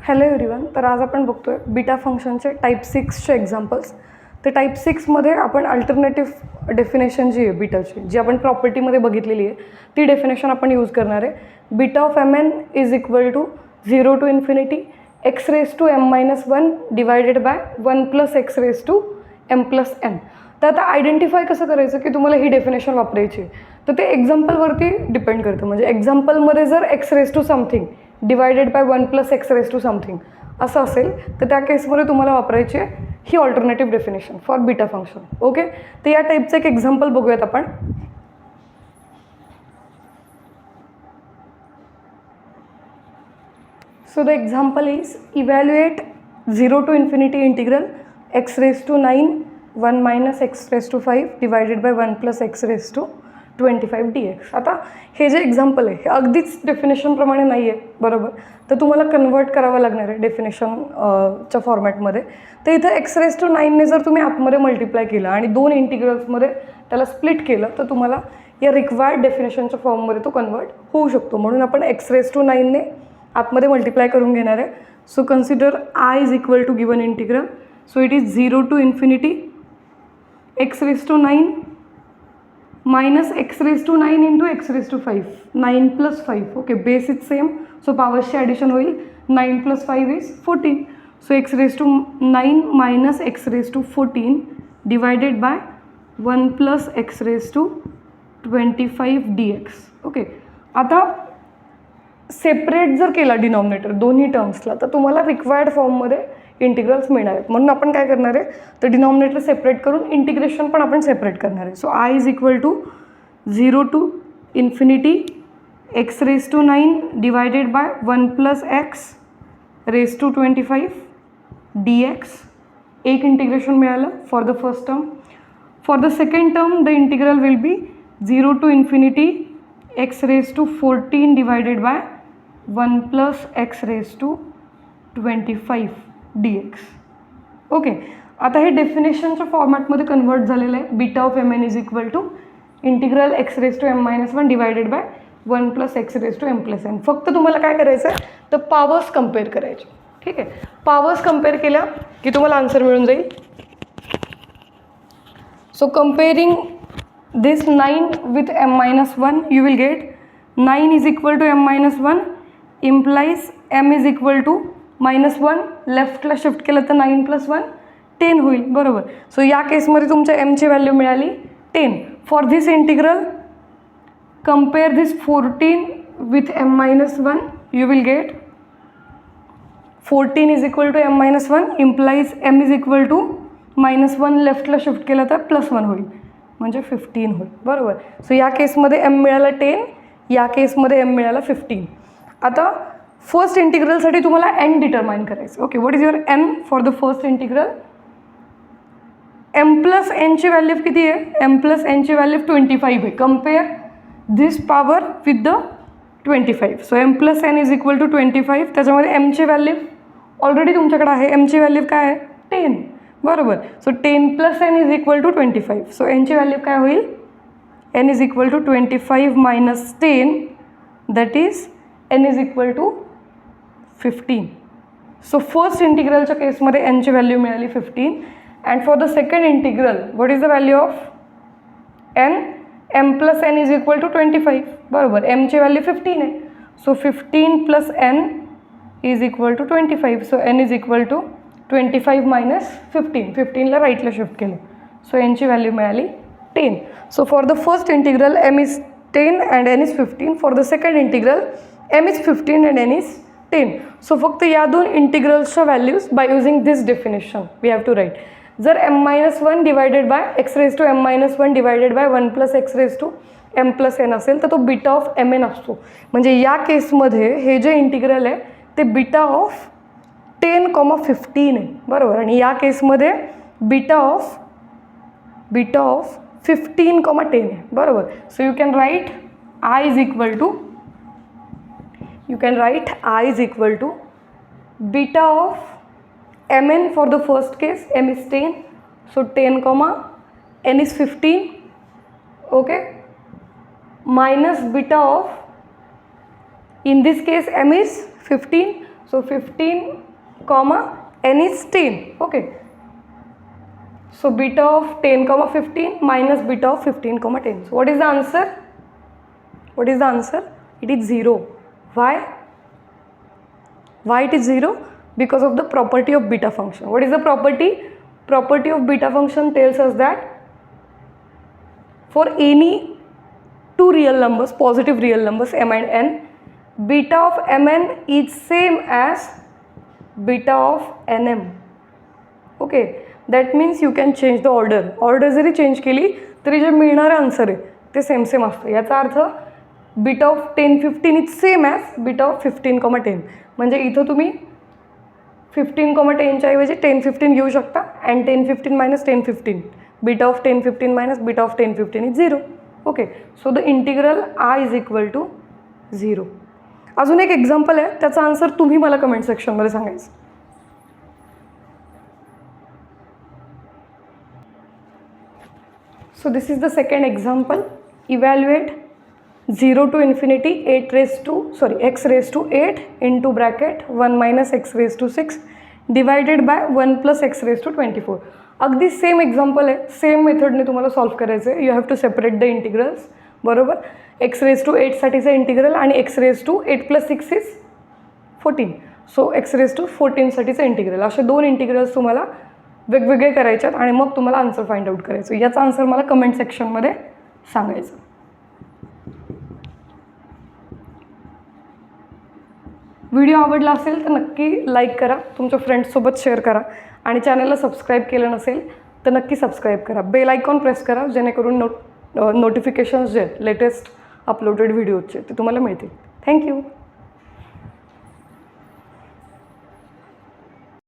Hello everyone. तर आज आपण बघतोय बीटा फंक्शनचे टाईप 6चे एक्झाम्पल्स. तर टाईप 6मध्ये आपण अल्टरनेटिव्ह डेफिनेशन जी आहे बीटाची, जी आपण प्रॉपर्टीमध्ये बघितलेली आहे, ती डेफिनेशन आपण यूज करणार आहे. Beta of m n is equal to 0 to infinity x raise to m-1 divided by 1 + x raise to m+n. तर आता आयडेंटिफाय कसं करायचं की तुम्हाला ही डेफिनेशन वापरायची आहे, तर ते एक्झाम्पलवरती डिपेंड करतं. म्हणजे एक्झाम्पलमध्ये जर x raise to something divided by 1 + x raise to something असं असेल, तर त्या केसमध्ये तुम्हाला वापरायची आहे ही alternative definition for beta function. Okay, तर या टाईपचं एक एक्झाम्पल बघूयात आपण. So the example is evaluate 0 to infinity integral x raised to 9 1 minus x raised to 5 divided by 1 plus x raised to 25 dx. आता हे जे एक्झाम्पल आहे हे अगदीच डेफिनेशनप्रमाणे नाही आहे, बरोबर. तर तुम्हाला कन्वर्ट करावं लागणार आहे डेफिनेशनच्या फॉर्मॅटमध्ये. तर इथं एक्स रेज टू 9ने जर तुम्ही आतमध्ये मल्टिप्लाय केलं आणि दोन इंटिग्रल्समध्ये त्याला स्प्लिट केलं, तर तुम्हाला या रिक्वायर्ड डेफिनेशनच्या फॉर्ममध्ये तो कन्वर्ट होऊ शकतो. म्हणून आपण एक्स रेज टू 9ने आतमध्ये मल्टिप्लाय करून घेणार आहे. So consider I is equal to given integral. So it is 0 to infinity x raise to 9 minus x raise to 9 into x raise to 5 9 + 5. Okay, base is same, so पॉवरची addition होईल. 9 + 5 is 14. So x raise to 9 minus x raise to 14 divided by 1 + x raise to 25 dx. Okay, आता separate जर केला denominator दोन्ही टर्म्सला, तर तुम्हाला required फॉर्ममध्ये integrals मिळणार आहेत. म्हणून आपण काय करणार आहे, तर डिनॉमिनेटर सेपरेट करून इंटिग्रेशन पण आपण सेपरेट करणार आहे. So I is equal to 0 to infinity x raise to 9 divided by 1 + x raise to 25 dx. एक इंटिग्रेशन मिळालं for the first term. For the second term the integral will be 0 to infinity x raise to 14 divided by 1 + x raise to 25 dx. Okay, आता हे डेफिनेशनच्या फॉर्मॅटमध्ये convert झालेलं आहे. Beta of m n is equal to integral x raise to m-1 divided by 1 + x raise to m+n. फक्त तुम्हाला काय करायचं आहे, तर पॉवर्स कम्पेअर करायचे. ठीक आहे, पॉवर्स कम्पेअर केल्या की तुम्हाला आन्सर मिळून जाईल. So comparing this 9 with m-1 you will get 9 is equal to m-1 implies m is equal to -1. लेफ्टला shift केलं तर 9 + 1 10 होईल, बरोबर. सो या केसमध्ये तुमच्या mची व्हॅल्यू मिळाली 10. For this integral compare this 14 with m-1 you will get 14 is equal to m-1 implies m is equal to -1. लेफ्टला shift केलं तर +1 होईल, म्हणजे 15 होईल, बरोबर. सो या केसमध्ये m मिळाला 10, या केसमध्ये m मिळाला 15. आता फर्स्ट इंटिग्रलसाठी तुम्हाला n डिटरमाइन करायचं. Okay, what is your n for the first integral? m+n ची व्हॅल्यू किती आहे? m+n ची व्हॅल्यू 25 आहे. Compare this power with the 25. So m+n is equal to 25. त्याच्यामध्ये m ची व्हॅल्यू ऑलरेडी तुमच्याकडे आहे. m ची व्हॅल्यू काय आहे? 10, बरोबर. So 10 + n is equal to 25. So n ची व्हॅल्यू काय होईल? n is equal to 25 minus 10, that is n is equal to 15. So first इंटिग्रलच्या केसमध्ये n ची व्हॅल्यू मिळाली 15. And for the second integral what is the value of n? m+n is equal to 25, बरोबर. m ची value 15 आहे. So 15 + n is equal to 25. So n is equal to 25 minus 15. 15ला राईटला shift केलं, so n ची value मिळाली 10. So for the first integral m is 10 and n is 15. For the second integral m is 15 and n is 10. So फक्त या दोन इंटिग्रल्सच्या values by using this definition we have to write. जर m-1 divided by x raise to m-1 divided by 1 + x raise to m+n असेल, तर तो beta of mn असतो. म्हणजे या केसमध्ये हे जे इंटिग्रल आहे ते बीटा ऑफ 10,15 आहे, बरोबर. आणि या केसमध्ये बीटा ऑफ 15,10 आहे, बरोबर. So you can write I is equal to beta of mn for the first case. m is 10, so 10, n is 15, okay, minus beta of, in this case m is 15, So 15 comma n is 10. Okay. So beta of 10 comma 15 minus beta of 15 comma 10. So what is the answer? What is the answer? It is 0. Why? Why it is 0? Because of the property of beta function. What is the property? Property of beta function tells us that for any two real numbers, positive real numbers m and n, beta of mn is same as beta of nm. Okay, that means you can change the order जरी change केली तरी जे मिळणारं answer आहे ते same असतं. याचा अर्थ beta of 10 15 is same as beta of 15 comma 10. म्हणजे इथं तुम्ही 15 कॉमा 10च्या ऐवजी 10 15 घेऊ शकता and 10 15 minus 10 15. Beta of 10 15 minus beta of 10 15 is 0. Okay, so the integral I is equal to 0. अजून एक एक्झाम्पल आहे, त्याचा आन्सर तुम्ही मला कमेंट सेक्शनमध्ये सांगायचं. So this is the second example. Evaluate 0 to infinity x raised to 8 into bracket 1 minus x raised to 6 divided by 1 plus x raised to 24. अगदी same example आहे, सेम मेथडने तुम्हाला सॉल्व्ह करायचं आहे. You have to separate the integrals. बरोबर, x raised to 8 साठीचं integral आणि x raised to 8 plus 6 is 14. सो x raised to 14 साठीचं इंटिग्रल. असे दोन इंटिग्रल्स तुम्हाला वेगवेगळे करायचे आहेत आणि मग तुम्हाला आन्सर फाइंड आउट करायचं. याचा आन्सर मला कमेंट सेक्शनमध्ये सांगायचं. व्हिडिओ आवडला असेल तर नक्की लाईक करा, तुमच्या फ्रेंड्ससोबत शेअर करा आणि चॅनलला सबस्क्राईब केलं नसेल तर नक्की सबस्क्राईब करा. बेल आयकॉन प्रेस करा जेणेकरून नोटिफिकेशन्स जे आहेत लेटेस्ट अपलोडेड व्हिडिओचे ते तुम्हाला मिळतील. थँक्यू.